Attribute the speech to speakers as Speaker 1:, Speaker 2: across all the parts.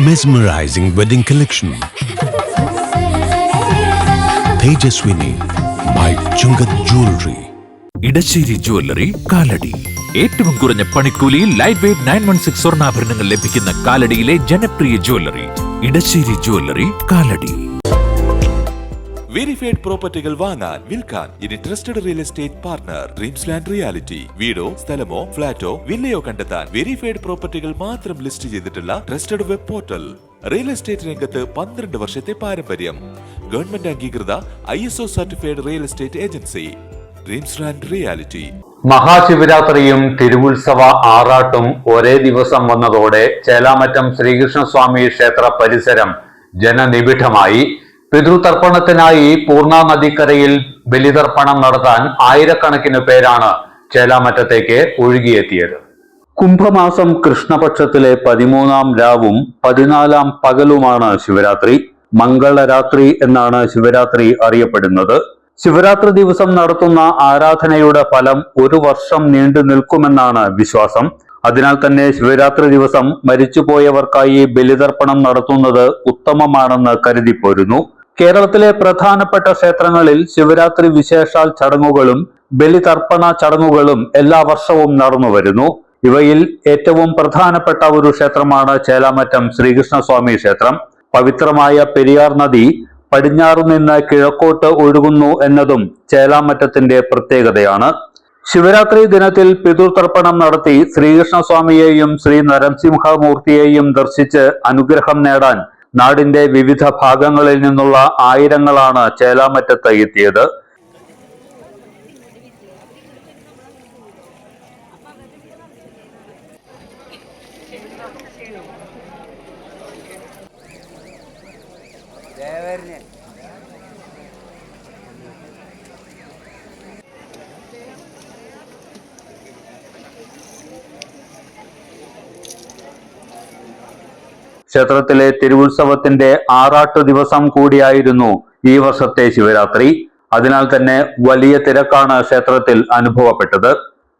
Speaker 1: Mesmerizing wedding collection. Tejaswini by Chungat Jewelry.
Speaker 2: Edassery jewellery Kalady. ഏറ്റവും കുറഞ്ഞ പണിക്കൂലിയിൽ ലൈറ്റ് വെയ്റ്റ് 916 സ്വർണ്ണാഭരണങ്ങൾ ലഭിക്കുന്ന കാലടിയിലെ ജനപ്രിയ jewellery Edassery jewellery Kalady.
Speaker 3: Verified പ്രോപ്പർട്ടികൾ വാങ്ങാൻ വിൽക്കാൻ ഇനി trusted real estate partner Dreams land Reality. വീടോ സ്ഥലമോ ഫ്ളാറ്റോ വില്ലയോ കണ്ടെത്താൻ വെരിഫൈഡ് പ്രോപ്പർട്ടികൾ മാത്രം ലിസ്റ്റ് ചെയ്തിട്ടുള്ള trusted web portal. Real estate രംഗത്ത് 12 വർഷത്തെ പാരമ്പര്യം. ഗവൺമെന്റ് അംഗീകൃത ISO certified real estate agency dreams land reality.
Speaker 4: മഹാശിവരാത്രിയും തിരുവുത്സവ ആറാട്ടും ഒരേ ദിവസം വന്നതോടെ ചേലാമറ്റം ശ്രീകൃഷ്ണസ്വാമി ക്ഷേത്ര പരിസരം ജനനിബിഡമായി. പിതൃതർപ്പണത്തിനായി പൂർണ്ണ നദിക്കരയിൽ ബലിതർപ്പണം നടത്താൻ ആയിരക്കണക്കിന് പേരാണ് ചേലാമറ്റത്തേക്ക് ഒഴുകിയെത്തിയത്. കുംഭമാസം കൃഷ്ണപക്ഷത്തിലെ 13-ാം രാവും 14-ാം പകലുമാണ് ശിവരാത്രി. മംഗളരാത്രി എന്നാണ് ശിവരാത്രി അറിയപ്പെടുന്നത്. ശിവരാത്രി ദിവസം നടത്തുന്ന ആരാധനയുടെ ഫലം 1 വർഷം നീണ്ടു നിൽക്കുമെന്നാണ് വിശ്വാസം. അതിനാൽ തന്നെ ശിവരാത്രി ദിവസം മരിച്ചുപോയവർക്കായി ബലിതർപ്പണം നടത്തുന്നത് ഉത്തമമാണെന്ന് കരുതിപ്പോരുന്നു. കേരളത്തിലെ പ്രധാനപ്പെട്ട ക്ഷേത്രങ്ങളിൽ ശിവരാത്രി വിശേഷാൽ ചടങ്ങുകളും ബലിതർപ്പണ ചടങ്ങുകളും എല്ലാ വർഷവും നടന്നു വരുന്നു. ഇവയിൽ ഏറ്റവും പ്രധാനപ്പെട്ട ഒരു ക്ഷേത്രമാണ് ചേലാമറ്റം ശ്രീകൃഷ്ണസ്വാമി ക്ഷേത്രം. പവിത്രമായ പെരിയാർ നദി പടിഞ്ഞാറു നിന്ന് കിഴക്കോട്ട് ഒഴുകുന്നു എന്നതും ചേലാമറ്റത്തിന്റെ പ്രത്യേകതയാണ്. ശിവരാത്രി ദിനത്തിൽ പിതൃതർപ്പണം നടത്തി ശ്രീകൃഷ്ണസ്വാമിയെയും ശ്രീ നരസിംഹമൂർത്തിയെയും ദർശിച്ച് അനുഗ്രഹം നേടാൻ നാടിന്റെ വിവിധ ഭാഗങ്ങളിൽ നിന്നുള്ള ആയിരങ്ങളാണ് ചേലാമറ്റത്ത് എത്തിയത്. ക്ഷേത്രത്തിലെ തിരുവുത്സവത്തിന്റെ ആറാട്ടു ദിവസം കൂടിയായിരുന്നു ഈ വർഷത്തെ ശിവരാത്രി. അതിനാൽ തന്നെ വലിയ തിരക്കാണ് ക്ഷേത്രത്തിൽ അനുഭവപ്പെട്ടത്.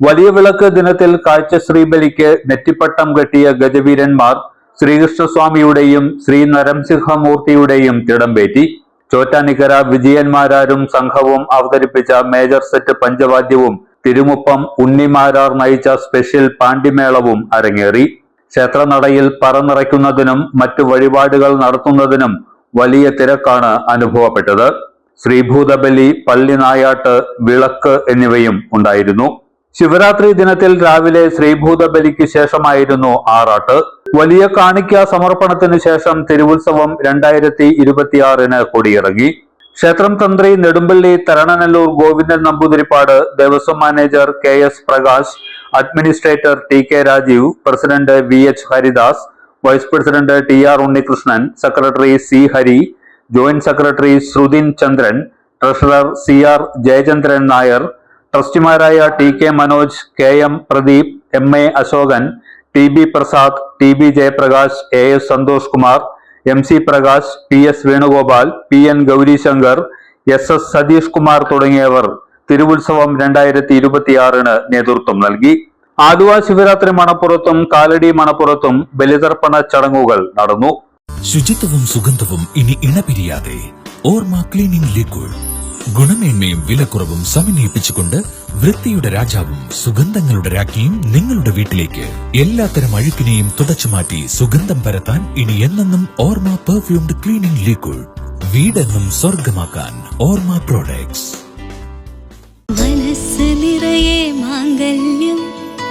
Speaker 4: വലിയ വിളക്ക് ദിനത്തിൽ കാഴ്ചശ്രീബലിക്ക് നെറ്റിപ്പട്ടം കെട്ടിയ ഗജവീരന്മാർ ശ്രീകൃഷ്ണസ്വാമിയുടെയും ശ്രീ നരസിംഹമൂർത്തിയുടെയും തിടമ്പേറ്റി. ചോറ്റാനിക്കര വിജയന്മാരാരും സംഘവും അവതരിപ്പിച്ച മേജർ സെറ്റ് പഞ്ചവാദ്യവും തിരുമുപ്പം ഉണ്ണിമാരാർ നയിച്ച സ്പെഷ്യൽ പാണ്ടിമേളവും അരങ്ങേറി. ക്ഷേത്രനടയിൽ പറനിറയ്ക്കുന്നതിനും മറ്റു വഴിപാടുകൾ നടത്തുന്നതിനും വലിയ തിരക്കാണ് അനുഭവപ്പെട്ടത്. ശ്രീഭൂതബലി, പള്ളിനായാട്ട്, വിളക്ക് എന്നിവയും ഉണ്ടായിരുന്നു. ശിവരാത്രി ദിനത്തിൽ രാവിലെ ശ്രീഭൂതബലിക്ക് ശേഷമായിരുന്നു ആറാട്ട്. വലിയ കാണിക്ക സമർപ്പണത്തിന് ശേഷം തിരുവുത്സവം 2026 കൊടിയിറങ്ങി. ക്ഷേത്രം തന്ത്രി Nedumpally Tharananallur Govindan Namboothiripad, Devaswom manager KS Prakash, administrator TK Rajeev, president VH Haridas, vice president TR Unnikrishnan, secretary C Hari, joint secretary Shruthin Chandran, treasurer CR Jayachandran Nair, ട്രസ്റ്റിമാരായ TK Manoj, KM Pradeep, MA Ashokan, TB Prasad, TB Jayaprakash, AS Santhosh Kumar, MC Prakash, PS Venugopal, PN Gaurishankar, SS Satheesh Kumar തുടങ്ങിയവർ തിരുവുത്സവം 2026 നേതൃത്വം നൽകി. ആലുവ ശിവരാത്രി മണപ്പുറത്തും കാലടി മണപ്പുറത്തും ബലിതർപ്പണ ചടങ്ങുകൾ നടന്നു.
Speaker 2: ശുചിത്വവും സുഗന്ധവും ഇനി ഇണപിരിയാതെ ഓർമ്മ ക്ലീനിംഗ് ലിക്വിഡ്. ഗുണമേന്മയും വിലക്കുറവും സമന്വയിപ്പിച്ചുകൊണ്ട് വൃത്തിയുടെ രാജാവും സുഗന്ധങ്ങളുടെ രാജ്ഞിയും നിങ്ങളുടെ വീട്ടിലേക്ക്. എല്ലാത്തരം അഴുക്കിനെയും തുടച്ചുമാറ്റി സുഗന്ധം പരത്താൻ ഇനി എന്നെന്നും ഓർമ്മ പെർഫ്യൂംഡ് ക്ലീനിംഗ് ലിക്വിഡ്. വീടെന്നും സ്വർഗമാക്കാൻ ഓർമ്മ പ്രോഡക്ട്സ്.
Speaker 5: മനസ്സ് നിറയെ മാംഗല്യം,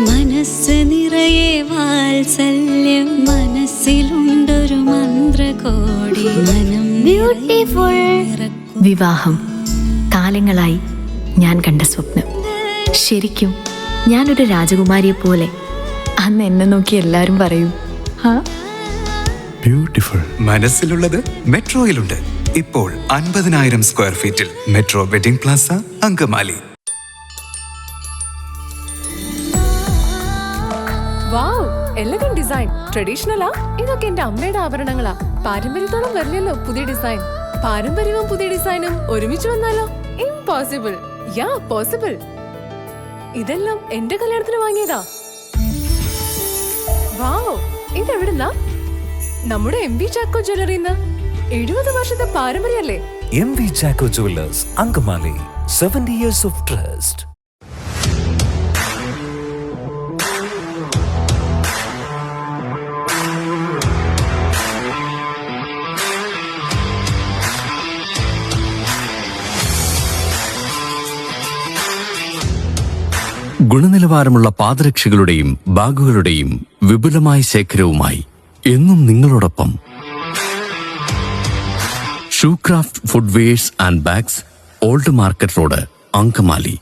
Speaker 5: മനസ്സ് നിറയെ വാത്സല്യം, മനസ്സിലുണ്ടൊരു മന്ത്രകോടി, മനം ബ്യൂട്ടിഫുൾ.
Speaker 6: വിവാഹം കാലങ്ങളായി ഞാൻ കണ്ട സ്വപ്നം. ശരിക്കും ഞാനൊരു രാജകുമാരിയെ പോലെ. അന്ന് എന്നെ നോക്കി എല്ലാരും പറയും
Speaker 7: ബ്യൂട്ടിഫുൾ. മനസ്സിലുള്ളത് മെട്രോയിലുണ്ട്. ഇപ്പോൾ 50,000 സ്ക്വയർ ഫീറ്റിൽ metro wedding plaza Angamaly.
Speaker 8: Wow, elegant design. ട്രഡീഷണലാ? ഇതൊക്കെ എന്റെ അമ്മയുടെ ആഭരണങ്ങളാ. പാരമ്പര്യത്തോളം വരില്ലല്ലോ പുതിയ ഡിസൈൻ. പാരമ്പര്യവും പുതിയ ഡിസൈനും ഒരുമിച്ച് വന്നാലോ? ഇംപോസിബിൾ. യാ പോസിബിൾ. ഇതെല്ലാം എന്റെ കല്യാണത്തിന് വാങ്ങിയതാ. വാവ്, ഇതെവിടുന്നാ? നമ്മുടെ MV ചാക്കോ ജ്വല്ലറിന്ന്. 70 വർഷത്തെ പാരമ്പര്യല്ലേ?
Speaker 9: MV Chacko Jewelers, Angamali, 70 years of trust.
Speaker 10: ഗുണനിലവാരമുള്ള പാദരക്ഷകളുടെയും ബാഗുകളുടെയും വിപുലമായ ശേഖരവുമായി എന്നും നിങ്ങളോടൊപ്പം Shoecraft footwears and bags, old market road, Angamaly.